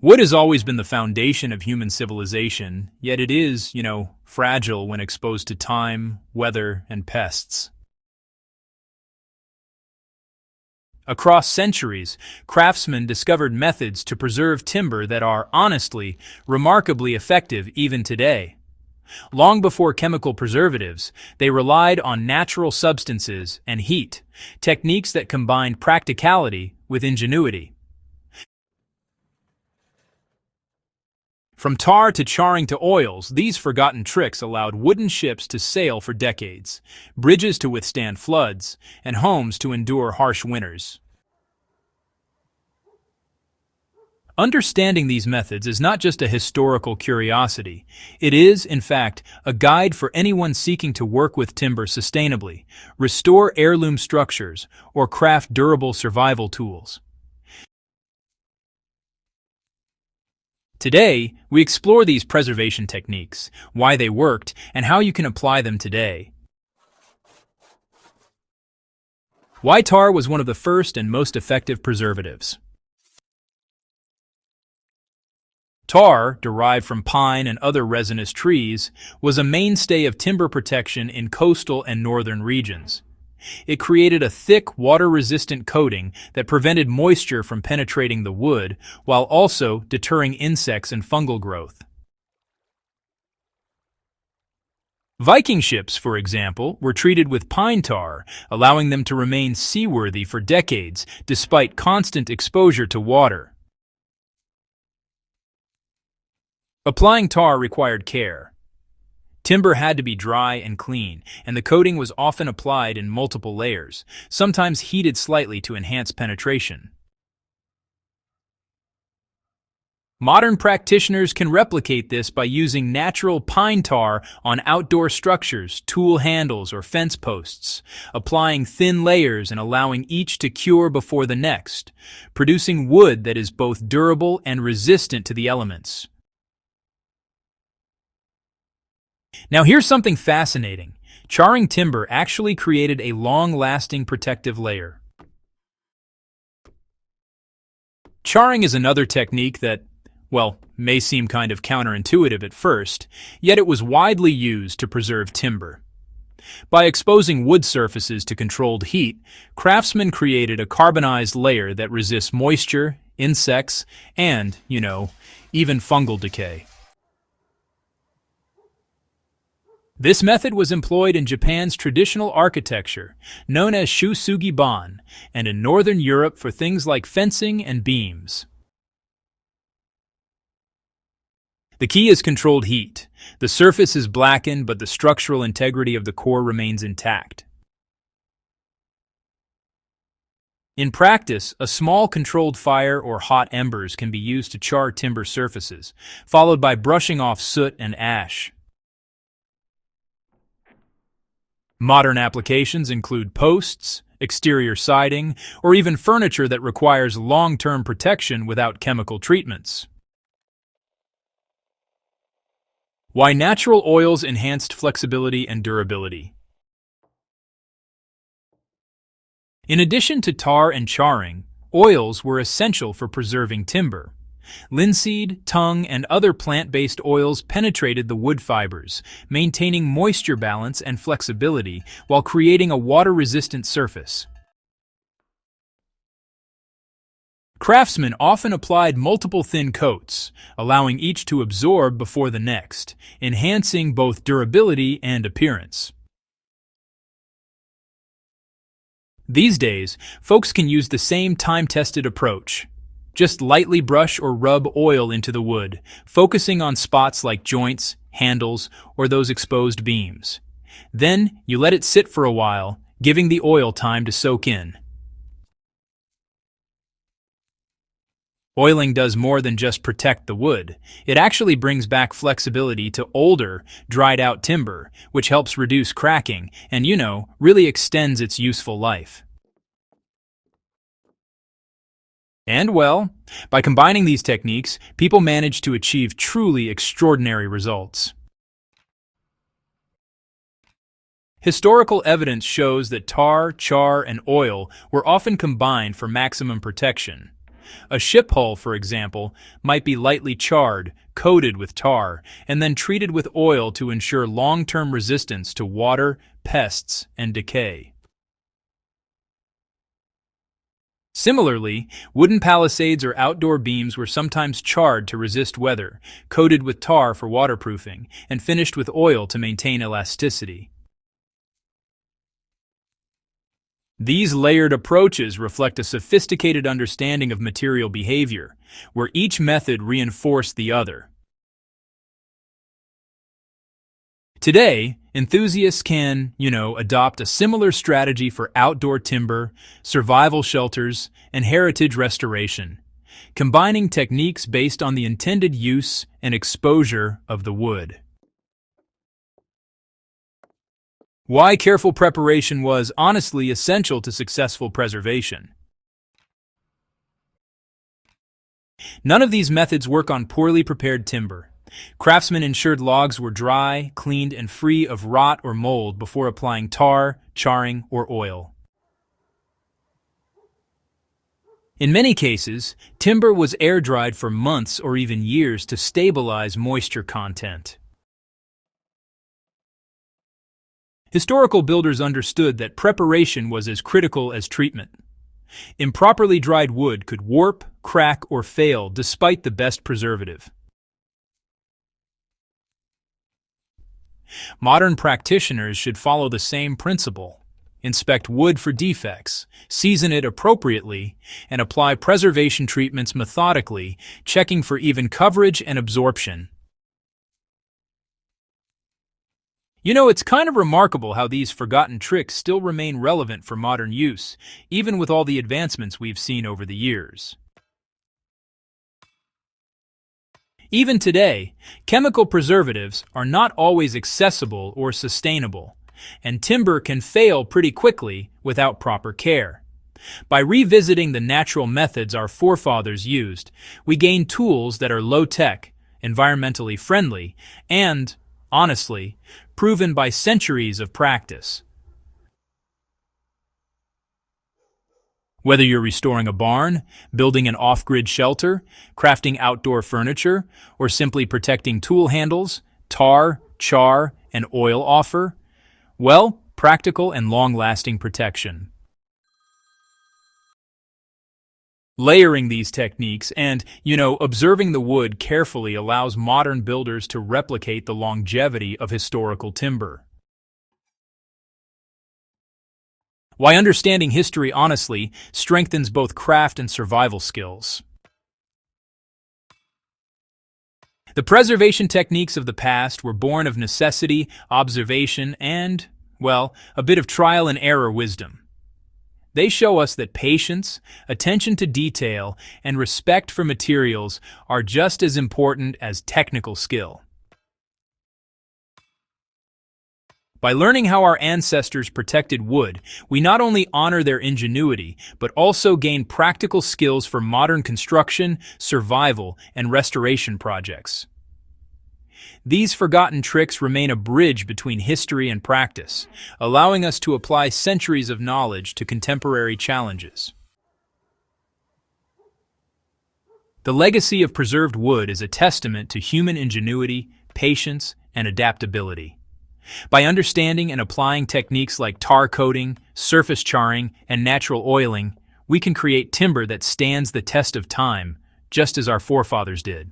Wood has always been the foundation of human civilization, yet it is, fragile when exposed to time, weather, and pests. Across centuries, craftsmen discovered methods to preserve timber that are, honestly, remarkably effective even today. Long before chemical preservatives, they relied on natural substances and heat, techniques that combined practicality with ingenuity. From tar to charring to oils, these forgotten tricks allowed wooden ships to sail for decades, bridges to withstand floods, and homes to endure harsh winters. Understanding these methods is not just a historical curiosity. It is, in fact, a guide for anyone seeking to work with timber sustainably, restore heirloom structures, or craft durable survival tools. Today, we explore these preservation techniques, why they worked, and how you can apply them today. Why tar was one of the first and most effective preservatives. Tar, derived from pine and other resinous trees, was a mainstay of timber protection in coastal and northern regions. It created a thick, water-resistant coating that prevented moisture from penetrating the wood, while also deterring insects and fungal growth. Viking ships, for example, were treated with pine tar, allowing them to remain seaworthy for decades, despite constant exposure to water. Applying tar required care. Timber had to be dry and clean, and the coating was often applied in multiple layers, sometimes heated slightly to enhance penetration. Modern practitioners can replicate this by using natural pine tar on outdoor structures, tool handles, or fence posts, applying thin layers and allowing each to cure before the next, producing wood that is both durable and resistant to the elements. Now here's something fascinating. Charring timber actually created a long-lasting protective layer. Charring is another technique that, may seem kind of counterintuitive at first, yet it was widely used to preserve timber. By exposing wood surfaces to controlled heat, craftsmen created a carbonized layer that resists moisture, insects, and, even fungal decay. This method was employed in Japan's traditional architecture, known as shusugi-ban, and in Northern Europe for things like fencing and beams. The key is controlled heat. The surface is blackened, but the structural integrity of the core remains intact. In practice, a small controlled fire or hot embers can be used to char timber surfaces, followed by brushing off soot and ash. Modern applications include posts, exterior siding, or even furniture that requires long-term protection without chemical treatments. Why natural oils enhanced flexibility and durability. In addition to tar and charring, oils were essential for preserving timber. Linseed, tung, and other plant-based oils penetrated the wood fibers, maintaining moisture balance and flexibility while creating a water-resistant surface. Craftsmen often applied multiple thin coats, allowing each to absorb before the next, enhancing both durability and appearance. These days, folks can use the same time-tested approach. Just lightly brush or rub oil into the wood, focusing on spots like joints, handles, or those exposed beams. Then, you let it sit for a while, giving the oil time to soak in. Oiling does more than just protect the wood. It actually brings back flexibility to older, dried-out timber, which helps reduce cracking and, really extends its useful life. And by combining these techniques, people managed to achieve truly extraordinary results. Historical evidence shows that tar, char, and oil were often combined for maximum protection. A ship hull, for example, might be lightly charred, coated with tar, and then treated with oil to ensure long-term resistance to water, pests, and decay. Similarly, wooden palisades or outdoor beams were sometimes charred to resist weather, coated with tar for waterproofing, and finished with oil to maintain elasticity. These layered approaches reflect a sophisticated understanding of material behavior, where each method reinforced the other. Today, enthusiasts can, adopt a similar strategy for outdoor timber, survival shelters, and heritage restoration, combining techniques based on the intended use and exposure of the wood. Why careful preparation was honestly essential to successful preservation. None of these methods work on poorly prepared timber. Craftsmen ensured logs were dry, cleaned, and free of rot or mold before applying tar, charring, or oil. In many cases, timber was air-dried for months or even years to stabilize moisture content. Historical builders understood that preparation was as critical as treatment. Improperly dried wood could warp, crack, or fail despite the best preservative. Modern practitioners should follow the same principle. Inspect wood for defects, season it appropriately, and apply preservation treatments methodically, checking for even coverage and absorption. It's kind of remarkable how these forgotten tricks still remain relevant for modern use, even with all the advancements we've seen over the years. Even today, chemical preservatives are not always accessible or sustainable, and timber can fail pretty quickly without proper care. By revisiting the natural methods our forefathers used, we gain tools that are low-tech, environmentally friendly, and, honestly, proven by centuries of practice. Whether you're restoring a barn, building an off-grid shelter, crafting outdoor furniture, or simply protecting tool handles, tar, char, and oil offer, practical and long-lasting protection. Layering these techniques and, observing the wood carefully allows modern builders to replicate the longevity of historical timber. Why understanding history honestly strengthens both craft and survival skills. The preservation techniques of the past were born of necessity, observation, and, a bit of trial and error wisdom. They show us that patience, attention to detail, and respect for materials are just as important as technical skill. By learning how our ancestors protected wood, we not only honor their ingenuity, but also gain practical skills for modern construction, survival, and restoration projects. These forgotten tricks remain a bridge between history and practice, allowing us to apply centuries of knowledge to contemporary challenges. The legacy of preserved wood is a testament to human ingenuity, patience, and adaptability. By understanding and applying techniques like tar coating, surface charring, and natural oiling, we can create timber that stands the test of time, just as our forefathers did.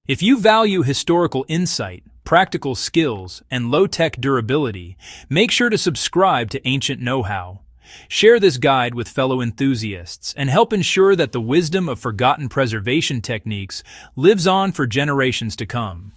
If you value historical insight, practical skills, and low-tech durability, make sure to subscribe to Ancient Know-How. Share this guide with fellow enthusiasts and help ensure that the wisdom of forgotten preservation techniques lives on for generations to come.